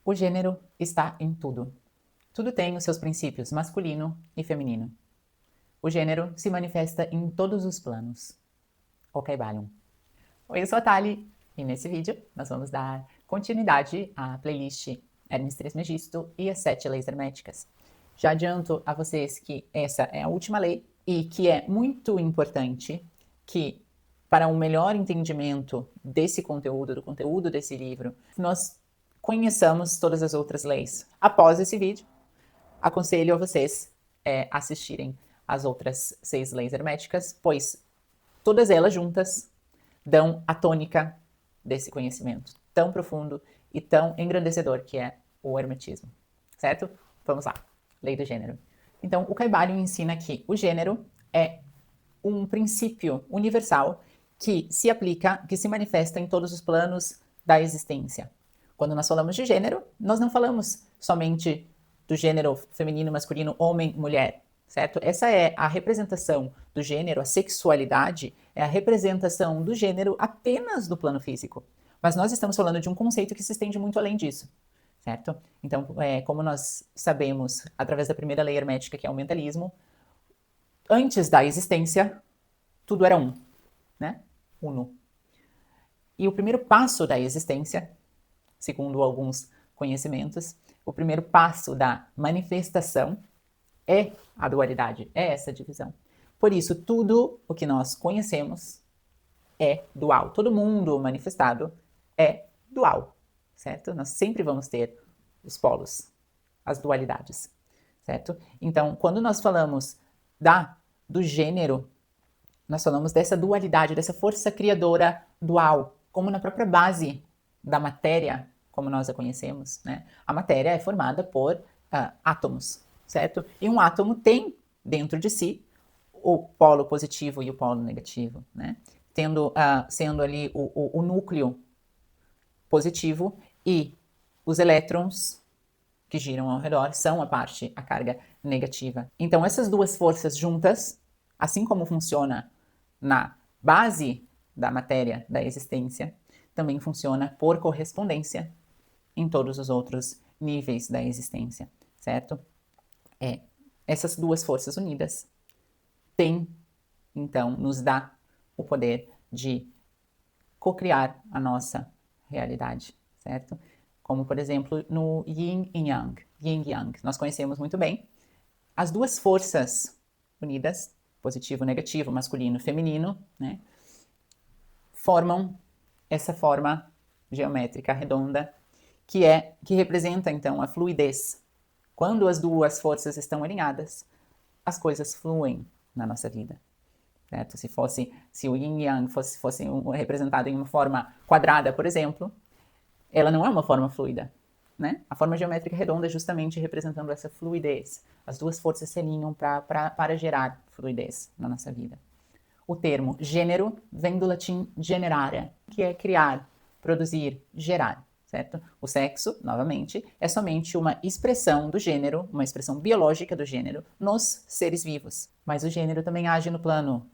O gênero está em tudo. Tudo tem os seus princípios masculino e feminino. O gênero se manifesta em todos os planos. Ok, Balion. Oi, eu sou a Thali e nesse vídeo nós vamos dar continuidade à playlist Hermes Trismegisto e as 7 leis herméticas. Já adianto a vocês que essa é a última lei e que é muito importante que, para um melhor entendimento desse conteúdo, do conteúdo desse livro, nós conheçamos todas as outras leis. Após esse vídeo, aconselho a vocês assistirem as outras 6 leis herméticas, pois todas elas juntas dão a tônica desse conhecimento tão profundo e tão engrandecedor que é o hermetismo, certo? Vamos lá, lei do gênero. Então, o Kybalion ensina que o gênero é um princípio universal que se aplica, que se manifesta em todos os planos da existência. Quando nós falamos de gênero, nós não falamos somente do gênero feminino, masculino, homem, mulher, certo? Essa é a representação do gênero, a sexualidade é a representação do gênero apenas do plano físico. Mas nós estamos falando de um conceito que se estende muito além disso, certo? Então, como nós sabemos, através da primeira lei hermética, que é o mentalismo, antes da existência, tudo era um, né? Uno. E o primeiro passo da existência, segundo alguns conhecimentos, o primeiro passo da manifestação é a dualidade, é essa divisão. Por isso, tudo o que nós conhecemos é dual. Todo mundo manifestado é dual, certo? Nós sempre vamos ter os polos, as dualidades, certo? Então, quando nós falamos do gênero, nós falamos dessa dualidade, dessa força criadora dual, como na própria base da matéria, como nós a conhecemos, né? A matéria é formada por átomos, certo? E um átomo tem dentro de si o polo positivo e o polo negativo, né? Sendo ali o núcleo positivo e os elétrons que giram ao redor são a carga negativa. Então, essas duas forças juntas, assim como funciona na base da matéria da existência, também funciona por correspondência em todos os outros níveis da existência, certo? Essas duas forças unidas então, nos dá o poder de cocriar a nossa realidade, certo? Como, por exemplo, no Yin e Yang. Yin e Yang, nós conhecemos muito bem. As duas forças unidas, positivo, negativo, masculino, feminino, né, formam essa forma geométrica redonda que representa, então, a fluidez. Quando as duas forças estão alinhadas, as coisas fluem na nossa vida, certo? Se o Yin e Yang fosse representado em uma forma quadrada, por exemplo, ela não é uma forma fluida, né? A forma geométrica redonda é justamente representando essa fluidez. As duas forças se alinham para gerar fluidez na nossa vida. O termo gênero vem do latim generare, que é criar, produzir, gerar, certo? O sexo, novamente, é somente uma expressão do gênero, uma expressão biológica do gênero nos seres vivos. Mas o gênero também age no plano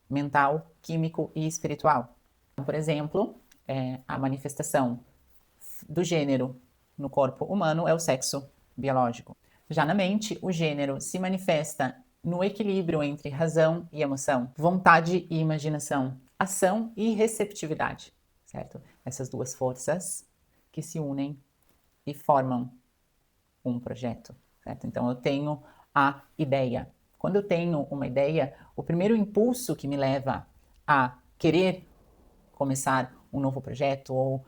mental, químico e espiritual. Por exemplo, a manifestação do gênero no corpo humano é o sexo biológico. Já na mente, o gênero se manifesta no equilíbrio entre razão e emoção, vontade e imaginação, ação e receptividade, certo? Essas duas forças que se unem e formam um projeto, certo? Então eu tenho a ideia. Quando eu tenho uma ideia, o primeiro impulso que me leva a querer começar um novo projeto ou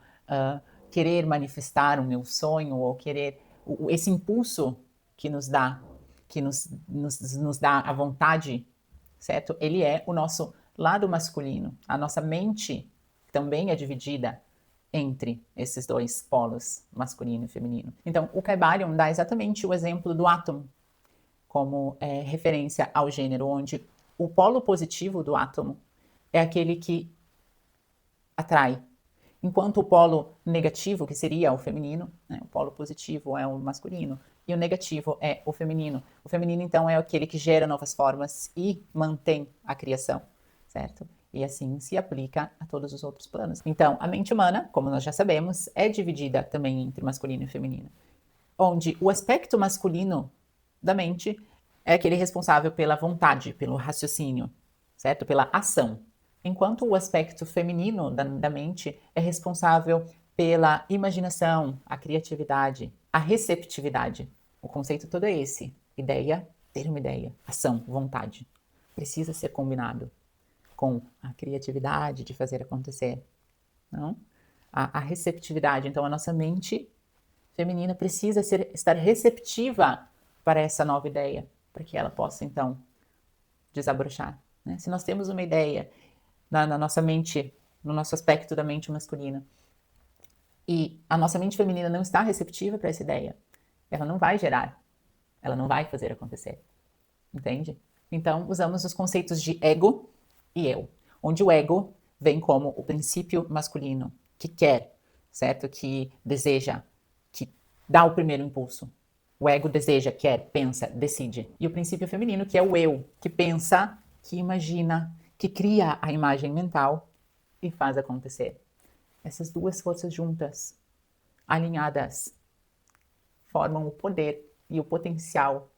querer manifestar o meu sonho ou querer esse impulso que nos dá a vontade, certo? Ele é o nosso lado masculino. A nossa mente também é dividida entre esses dois polos, masculino e feminino. Então, o Kybalion dá exatamente o exemplo do átomo como referência ao gênero, onde o polo positivo do átomo é aquele que atrai, enquanto o polo negativo, que seria o feminino, né, o polo positivo é o masculino, e o negativo é o feminino. O feminino, então, é aquele que gera novas formas e mantém a criação, certo? E assim se aplica a todos os outros planos. Então, a mente humana, como nós já sabemos, é dividida também entre masculino e feminino, onde o aspecto masculino da mente é aquele responsável pela vontade, pelo raciocínio, certo? Pela ação. Enquanto o aspecto feminino da mente é responsável pela imaginação, a criatividade, a receptividade. O conceito todo é esse: ideia, ter uma ideia, ação, vontade. Precisa ser combinado com a criatividade de fazer acontecer, não? A receptividade. Então, a nossa mente feminina precisa estar receptiva para essa nova ideia, para que ela possa, então, desabrochar. Né? Se nós temos uma ideia na nossa mente, no nosso aspecto da mente masculina, e a nossa mente feminina não está receptiva para essa ideia, ela não vai gerar, ela não vai fazer acontecer. Entende? Então, usamos os conceitos de ego e eu, onde o ego vem como o princípio masculino, que quer, certo? Que deseja, que dá o primeiro impulso. O ego deseja, quer, pensa, decide. E o princípio feminino, que é o eu, que pensa, que imagina, que cria a imagem mental e faz acontecer. Essas duas forças juntas, alinhadas, formam o poder e o potencial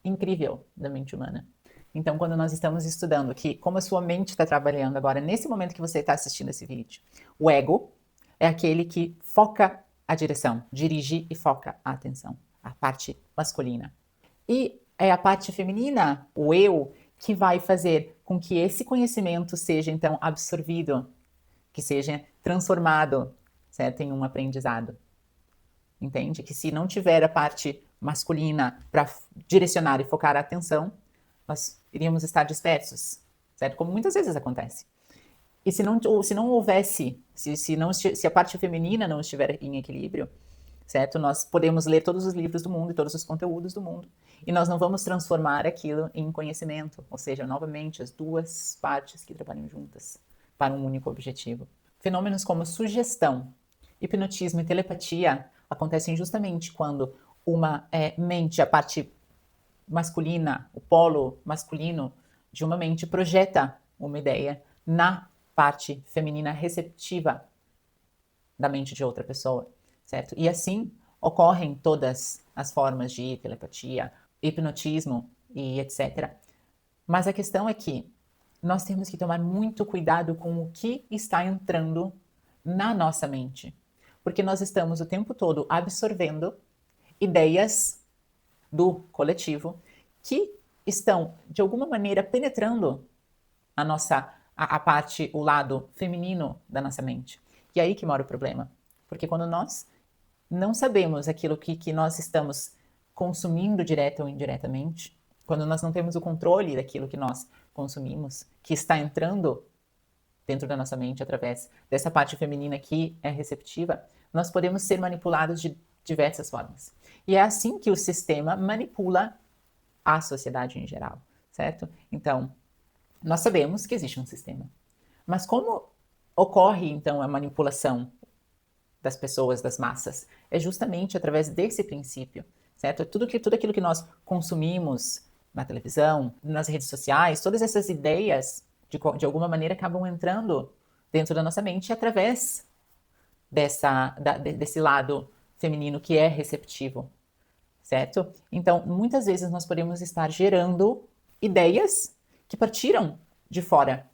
incrível da mente humana. Então, quando nós estamos estudando aqui como a sua mente está trabalhando agora, nesse momento que você está assistindo esse vídeo, o ego é aquele que foca a direção, dirige e foca a atenção, a parte masculina. E é a parte feminina, o eu, que vai fazer com que esse conhecimento seja, então, absorvido, que seja transformado, certo, em um aprendizado. Entende? Que se não tiver a parte masculina para direcionar e focar a atenção, nós iríamos estar dispersos, certo? Como muitas vezes acontece. E se não houvesse, se a parte feminina não estiver em equilíbrio, certo? Nós podemos ler todos os livros do mundo e todos os conteúdos do mundo, e nós não vamos transformar aquilo em conhecimento, ou seja, novamente, as duas partes que trabalham juntas para um único objetivo. Fenômenos como sugestão, hipnotismo e telepatia acontecem justamente quando uma mente, a parte masculina, o polo masculino de uma mente projeta uma ideia na parte feminina receptiva da mente de outra pessoa, certo? E assim ocorrem todas as formas de telepatia, hipnotismo e etc. Mas a questão é que nós temos que tomar muito cuidado com o que está entrando na nossa mente, porque nós estamos o tempo todo absorvendo ideias do coletivo que estão, de alguma maneira, penetrando a parte, o lado feminino da nossa mente. E aí que mora o problema. Porque quando nós não sabemos aquilo que nós estamos consumindo direta ou indiretamente, quando nós não temos o controle daquilo que nós consumimos, que está entrando dentro da nossa mente através dessa parte feminina que é receptiva, nós podemos ser manipulados de diversas formas. E é assim que o sistema manipula a sociedade em geral, certo? Então, nós sabemos que existe um sistema. Mas como ocorre, então, a manipulação das pessoas, das massas? É justamente através desse princípio, certo? Tudo aquilo que nós consumimos na televisão, nas redes sociais, todas essas ideias, de alguma maneira, acabam entrando dentro da nossa mente através desse lado feminino que é receptivo, certo? Então, muitas vezes nós podemos estar gerando ideias que partiram de fora,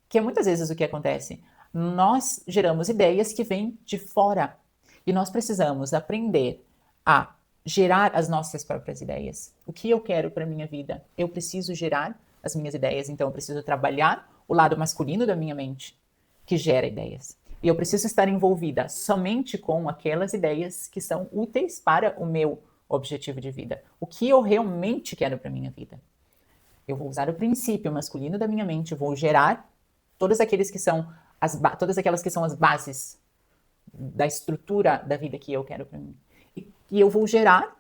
que é muitas vezes o que acontece. Nós geramos ideias que vêm de fora e nós precisamos aprender a gerar as nossas próprias ideias. O que eu quero para a minha vida? Eu preciso gerar as minhas ideias, então eu preciso trabalhar o lado masculino da minha mente, que gera ideias. E eu preciso estar envolvida somente com aquelas ideias que são úteis para o meu objetivo de vida. O que eu realmente quero para a minha vida. Eu vou usar o princípio masculino da minha mente, vou gerar todas aquelas que são as bases da estrutura da vida que eu quero para mim. E eu vou gerar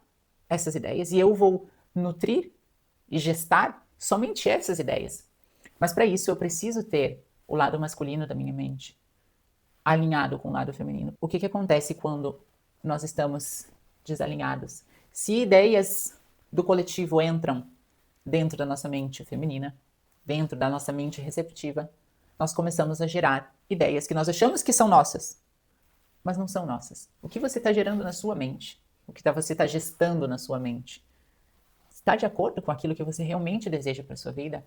essas ideias e eu vou nutrir e gestar somente essas ideias. Mas para isso eu preciso ter o lado masculino da minha mente alinhado com o lado feminino. O que acontece quando nós estamos desalinhados? Se ideias do coletivo entram dentro da nossa mente feminina, dentro da nossa mente receptiva, nós começamos a gerar ideias que nós achamos que são nossas, mas não são nossas. O que você está gerando na sua mente? O que você está gestando na sua mente? Está de acordo com aquilo que você realmente deseja para a sua vida?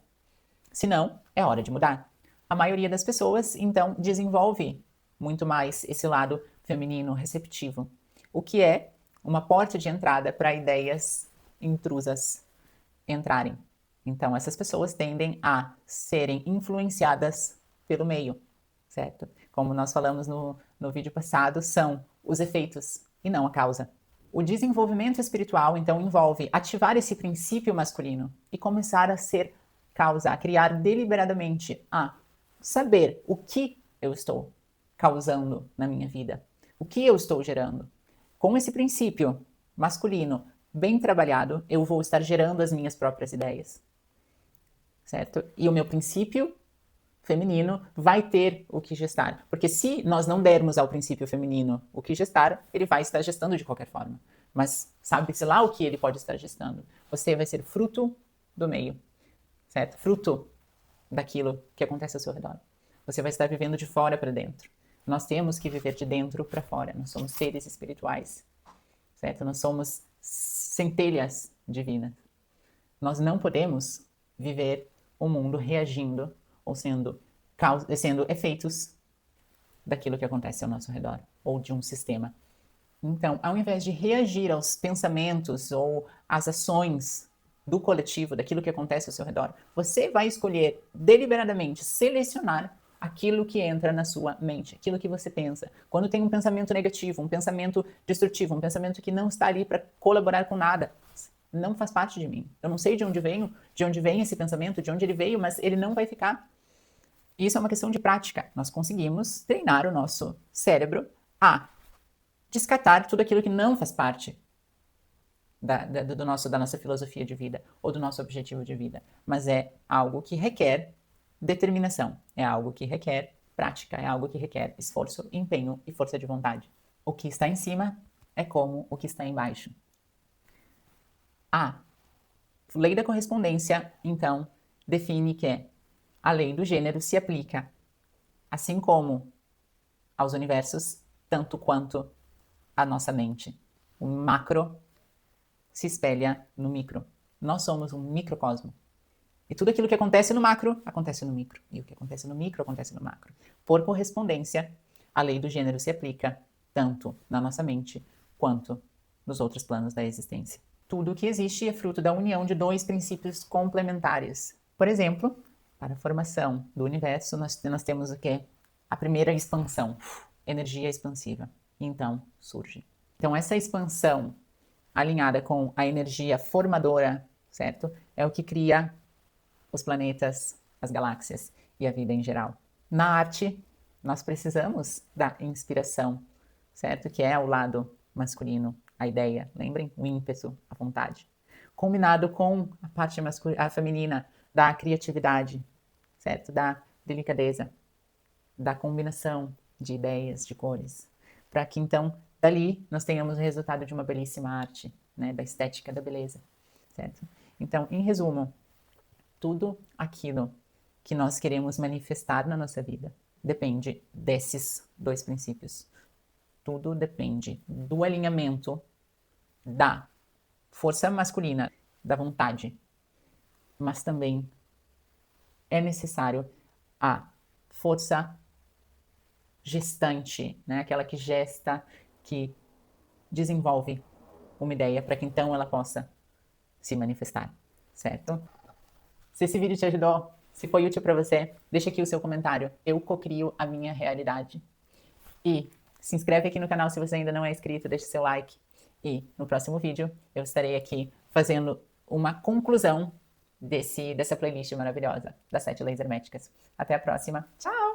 Se não, é hora de mudar. A maioria das pessoas, então, desenvolve muito mais esse lado feminino receptivo, o que é uma porta de entrada para ideias intrusas entrarem. Então, essas pessoas tendem a serem influenciadas pelo meio, certo? Como nós falamos no vídeo passado, são os efeitos e não a causa. O desenvolvimento espiritual, então, envolve ativar esse princípio masculino e começar a ser causa, a criar deliberadamente, a saber o que eu estou causando na minha vida, o que eu estou gerando. Com esse princípio masculino bem trabalhado, eu vou estar gerando as minhas próprias ideias, certo? E o meu princípio feminino vai ter o que gestar. Porque se nós não dermos ao princípio feminino o que gestar, ele vai estar gestando de qualquer forma. Mas sabe-se lá o que ele pode estar gestando. Você vai ser fruto do meio, certo? Fruto daquilo que acontece ao seu redor. Você vai estar vivendo de fora para dentro. Nós temos que viver de dentro para fora. Nós somos seres espirituais, certo? Nós somos centelhas divinas. Nós não podemos viver o mundo reagindo ou sendo efeitos daquilo que acontece ao nosso redor ou de um sistema. Então, ao invés de reagir aos pensamentos ou às ações do coletivo, daquilo que acontece ao seu redor, você vai escolher deliberadamente selecionar aquilo que entra na sua mente, aquilo que você pensa. Quando tem um pensamento negativo, um pensamento destrutivo, um pensamento que não está ali para colaborar com nada, não faz parte de mim. Eu não sei de onde vem esse pensamento, de onde ele veio, mas ele não vai ficar. Isso é uma questão de prática. Nós conseguimos treinar o nosso cérebro a descartar tudo aquilo que não faz parte da nossa filosofia de vida ou do nosso objetivo de vida. Mas é algo que requer determinação, é algo que requer prática, é algo que requer esforço, empenho e força de vontade. O que está em cima é como o que está embaixo. A lei da correspondência, então, define que a lei do gênero se aplica, assim como aos universos, tanto quanto à nossa mente. O macro se espelha no micro. Nós somos um microcosmo. E tudo aquilo que acontece no macro, acontece no micro. E o que acontece no micro, acontece no macro. Por correspondência, a lei do gênero se aplica tanto na nossa mente quanto nos outros planos da existência. Tudo o que existe é fruto da união de dois princípios complementares. Por exemplo, para a formação do universo, nós temos o quê? A primeira expansão, energia expansiva. E então surge. Então, essa expansão alinhada com a energia formadora, certo? É o que cria os planetas, as galáxias e a vida em geral. Na arte, nós precisamos da inspiração, certo? Que é o lado masculino, a ideia, lembrem? O ímpeto, a vontade. Combinado com a parte a feminina da criatividade, certo? Da delicadeza, da combinação de ideias, de cores. Para que então, dali, nós tenhamos o resultado de uma belíssima arte, né? Da estética da beleza, certo? Então, em resumo, tudo aquilo que nós queremos manifestar na nossa vida depende desses dois princípios. Tudo depende do alinhamento da força masculina, da vontade, mas também é necessário a força gestante, né? Aquela que gesta, que desenvolve uma ideia para que então ela possa se manifestar, certo? Se esse vídeo te ajudou, se foi útil para você, deixa aqui o seu comentário. Eu cocrio a minha realidade. E se inscreve aqui no canal se você ainda não é inscrito, deixa seu like. E no próximo vídeo eu estarei aqui fazendo uma conclusão dessa playlist maravilhosa das 7 leis herméticas. Até a próxima. Tchau!